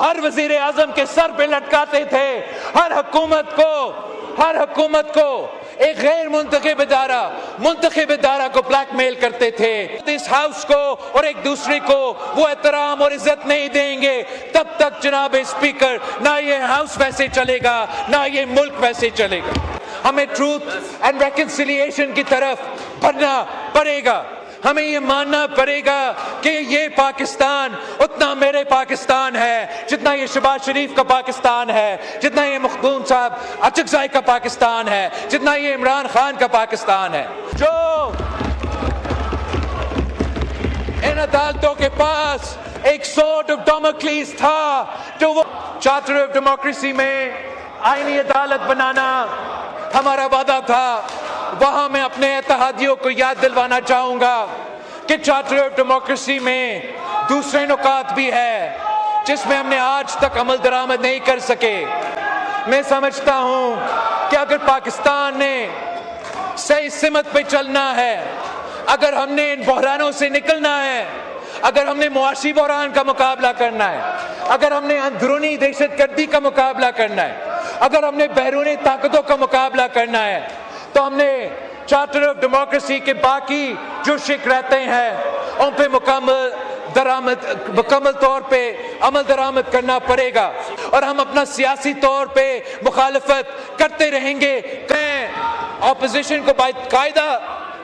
हर वजीर आजम के सर पे लटकाते थे। हर हुकूमत को एक गैर मुंतखब इदारा को ब्लैकमेल करते थे। इस हाउस को और एक दूसरे को वो एहतराम और इज्जत नहीं देंगे, तब तक जनाब स्पीकर ना ये हाउस वैसे चलेगा, ना ये मुल्क वैसे चलेगा। हमें ट्रूथ एंड रेकन्सिलिएशन की तरफ बढ़ना पड़ेगा। हमें ये मानना पड़ेगा कि ये पाकिस्तान उतना मेरे पाकिस्तान है जितना ये शहबाज शरीफ का पाकिस्तान है, जितना ये मखदूम साहब अचकज़ई का पाकिस्तान है, जितना ये इमरान खान का पाकिस्तान है। जो इन अदालतों के पास एक स्वॉर्ड ऑफ डैमोक्लिस था, जो वो चार्टर ऑफ डेमोक्रेसी में आईनी अदालत बनाना हमारा वादा था, वहां मैं अपने इत्तेहादियों को याद दिलवाना चाहूंगा कि चार्टर ऑफ डेमोक्रेसी में दूसरे नुकात भी है जिसमें हमने आज तक अमल दरामद नहीं कर सके। मैं समझता हूं कि अगर पाकिस्तान ने सही सिमत पे चलना है, अगर हमने इन बहरानों से निकलना है, अगर हमने मुआशी बहरान का मुकाबला करना है, अगर हमने अंदरूनी दहशतगर्दी का मुकाबला करना है, अगर हमने बैरूनी ताकतों का मुकाबला करना है, तो हमने चार्टर ऑफ डेमोक्रेसी के बाकी जो शिक रहते हैं उन पे मुकम्मल तौर पे अमल दरामद करना पड़ेगा और हम अपना सियासी तौर पे मुखालफत करते रहेंगे। मैं ऑपोजिशन को बाकायदा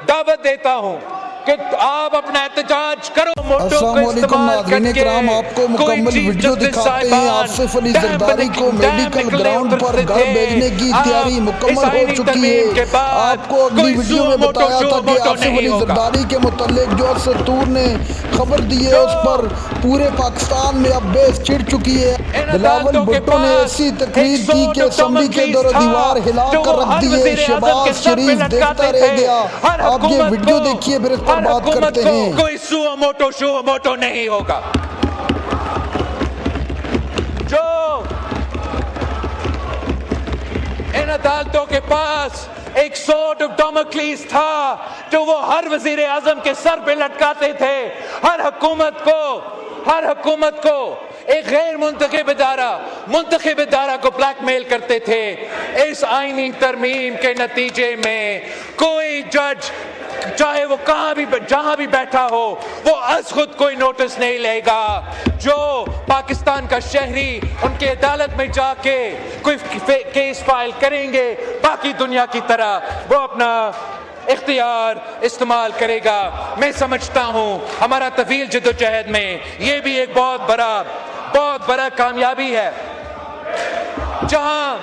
दावत देता हूँ कि आप अपना एहतजाज करो, मोटो को इस्तेमाल करके आपको मुकम्मल वीडियो दिखाते हैं। आसिफ अली जरदारी को मेडिकल ग्राउंड पर घर भेजने की तैयारी मुकम्मल हो चुकी है। आपको अगली वीडियो में बताया था कि आसिफ अली जरदारी के मुतालिक जो सतूर ने खबर दी है उस पर पूरे पाकिस्तान में अब बेस चिढ़ चुकी है। बिलावल भुट्टो ने ऐसी तकरीर की कि असेंबली के दरो दीवार हिला कर रख दी है। शहबाज शरीफ देखता रह गया। आप ये वीडियो देखिए, फिर बात करते हैं। कोई सुओ मोटो नहीं होगा। जो इन अदालतों के पास एक स्वॉर्ड ऑफ डैमोक्लिस था, जो वो हर वजीर आजम के सर पे लटकाते थे। हर हुकूमत को एक गैर मुंतखब इदारा को ब्लैकमेल करते थे। इस आईनी तरमीम के नतीजे में कोई जज, चाहे वो जहां भी बैठा हो, वो अज खुद कोई नोटिस नहीं लेगा। जो पाकिस्तान का शहरी उनके अदालत में जाके कोई केस फाइल करेंगे, बाकी दुनिया की तरह वो अपना इख्तियार इस्तेमाल करेगा। मैं समझता हूं हमारा तवील जद्दोजहद में ये भी एक बहुत बड़ा कामयाबी है। जहां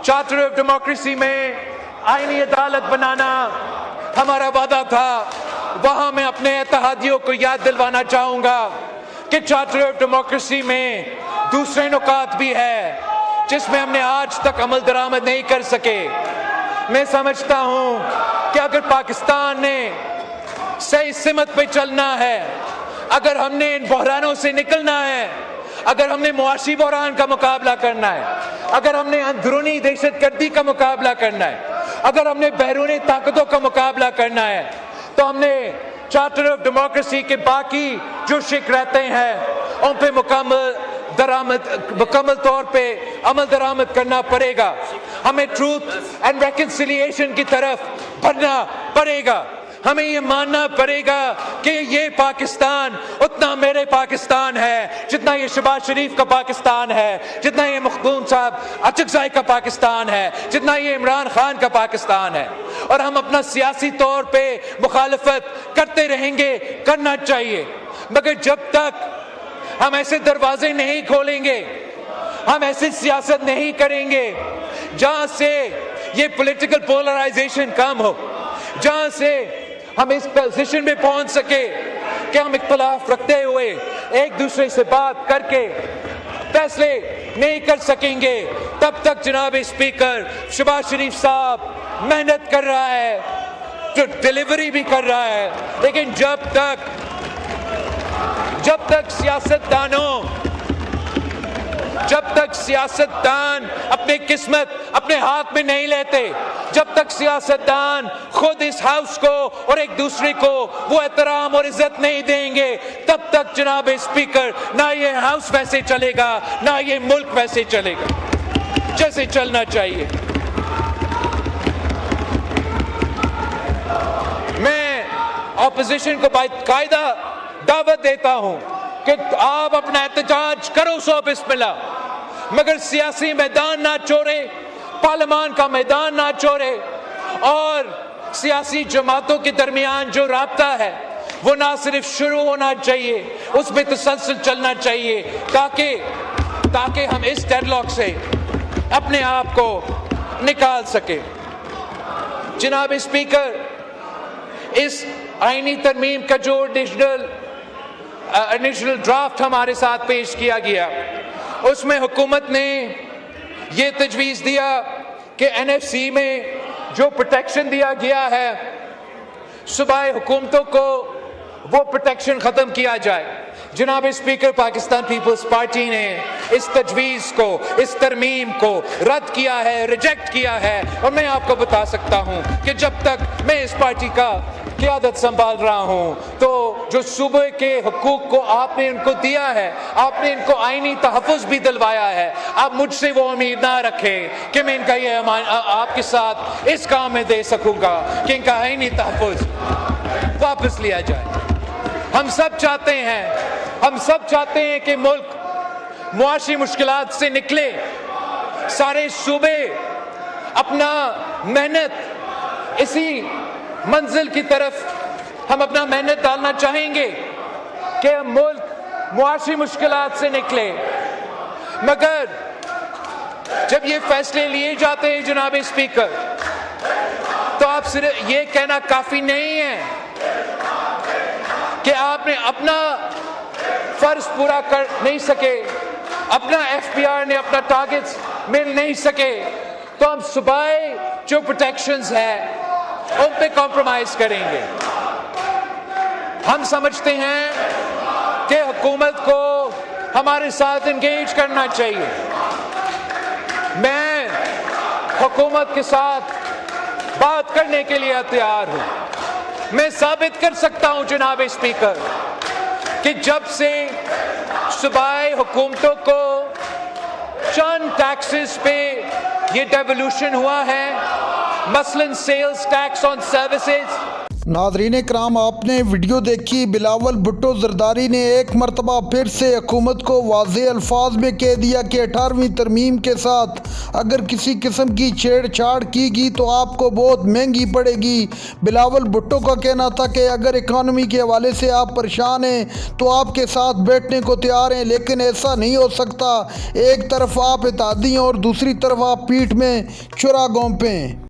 चार्टर ऑफ डेमोक्रेसी में आईनी अदालत बनाना हमारा वादा था, वहां मैं अपने इत्तेहादियों को याद दिलवाना चाहूंगा कि चार्टर ऑफ डेमोक्रेसी में दूसरे नुकात भी है जिसमें हमने आज तक अमल दरामद नहीं कर सके। मैं समझता हूं कि अगर पाकिस्तान ने सही सिमत पे चलना है, अगर हमने इन बहरानों से निकलना है, अगर हमने मुआशी बहरान का मुकाबला करना है, अगर हमने अंदरूनी दहशतगर्दी का मुकाबला करना है, अगर हमने बैरूनी ताकतों का मुकाबला करना है, तो हमने चार्टर ऑफ डेमोक्रेसी के बाकी जो शिक रहते हैं उन पे मुकम्मल तौर पे अमल दरामद करना पड़ेगा। हमें ट्रूथ एंड रेकन्सिलिएशन की तरफ बढ़ना पड़ेगा। हमें ये मानना पड़ेगा कि ये पाकिस्तान उतना मेरे पाकिस्तान है जितना ये शहबाज शरीफ का पाकिस्तान है, जितना ये मखदूम साहब अचकज़ई का पाकिस्तान है, जितना ये इमरान खान का पाकिस्तान है। और हम अपना सियासी तौर पे मुखालफत करते रहेंगे, करना चाहिए, मगर जब तक हम ऐसे दरवाजे नहीं खोलेंगे, हम ऐसी सियासत नहीं करेंगे जहां से ये पॉलिटिकल पोलराइजेशन कम हो, जहां से हम इस पोजीशन में पहुंच सके कि हम इख्तिलाफ रखते हुए एक दूसरे से बात करके फैसले नहीं कर सकेंगे, तब तक जनाब स्पीकर शहबाज शरीफ साहब मेहनत कर रहा है, जो डिलीवरी भी कर रहा है, लेकिन जब तक जब तक सियासतदान अपनी किस्मत अपने हाथ में नहीं लेते, जब तक सियासतदान खुद इस हाउस को और एक दूसरे को वो एहतराम और इज्जत नहीं देंगे, तब तक जनाब स्पीकर ना ये हाउस वैसे चलेगा, ना ये मुल्क वैसे चलेगा जैसे चलना चाहिए। मैं ऑपोजिशन को बाकायदा दावत देता हूं कि आप अपना एहतजाज करो, सो बिस्मिल्लाह, मगर सियासी मैदान ना छोड़े, पार्लियामान का मैदान ना छोड़े, और सियासी जमातों के दरमियान जो राब्ता है वो ना सिर्फ शुरू होना चाहिए, उसमें तसलसल चलना चाहिए, ताकि हम इस डेडलॉक से अपने आप को निकाल सके। जनाब स्पीकर, इस आईनी तरमीम का जो इनिशियल ड्राफ्ट हमारे साथ पेश किया गया, उसमें हुकूमत ने ये तजवीज़ दिया कि एनएफसी में जो प्रोटेक्शन दिया गया है, सूबाई हुकूमतों को वो प्रोटेक्शन ख़त्म किया जाए। जनाब स्पीकर, पाकिस्तान पीपल्स पार्टी ने इस तजवीज़ को, इस तरमीम को रद्द किया है, रिजेक्ट किया है, और मैं आपको बता सकता हूँ कि जब तक मैं इस पार्टी का क़यादत संभाल रहा हूँ तो जो सूबे के हुकूक को आपने इनको दिया है, आपने इनको आईनी तहफ़्फ़ुज़ भी दिलवाया है, आप मुझसे वो उम्मीद ना रखें कि मैं इनका ये आपके साथ इस काम में दे सकूँगा कि इनका आईनी तहफ़्फ़ुज़ वापस लिया जाए। हम सब चाहते हैं कि मुल्क मुआशी मुश्किलात से निकले, सारे सूबे अपना मेहनत इसी मंजिल की तरफ हम अपना मेहनत डालना चाहेंगे कि मुल्क मुआशी मुश्किलात से निकले, मगर जब ये फैसले लिए जाते हैं जनाब स्पीकर, तो आप सिर्फ ये कहना काफ़ी नहीं है कि आपने अपना फर्ज पूरा कर नहीं सके, अपना एफपीआर ने अपना टारगेट्स मिल नहीं सके, तो हम सूबाई जो प्रोटेक्शंस है उन पे कॉम्प्रोमाइज करेंगे। हम समझते हैं कि हुकूमत को हमारे साथ एंगेज करना चाहिए। मैं हुकूमत के साथ बात करने के लिए तैयार हूं। मैं साबित कर सकता हूं जनाब स्पीकर कि जब से सूबाई हुकूमतों को चंद टैक्सेस पे ये डेवोल्यूशन हुआ है, मसलन सेल्स टैक्स ऑन सर्विसेज। नाज़रीन इकराम, आपने वीडियो देखी। बिलावल भुट्टो ज़रदारी ने एक मरतबा फिर से हुकूमत को वाज़ेह अल्फाज में कह दिया कि 18वीं तरमीम के साथ अगर किसी किस्म की छेड़छाड़ की गई तो आपको बहुत महंगी पड़ेगी। बिलावल भुट्टो का कहना था कि अगर इकानमी के हवाले से आप परेशान हैं तो आपके साथ बैठने को तैयार हैं, लेकिन ऐसा नहीं हो सकता। एक तरफ आप इत्तेहादी हैं और दूसरी तरफ आप पीठ में छुरा घोंपें।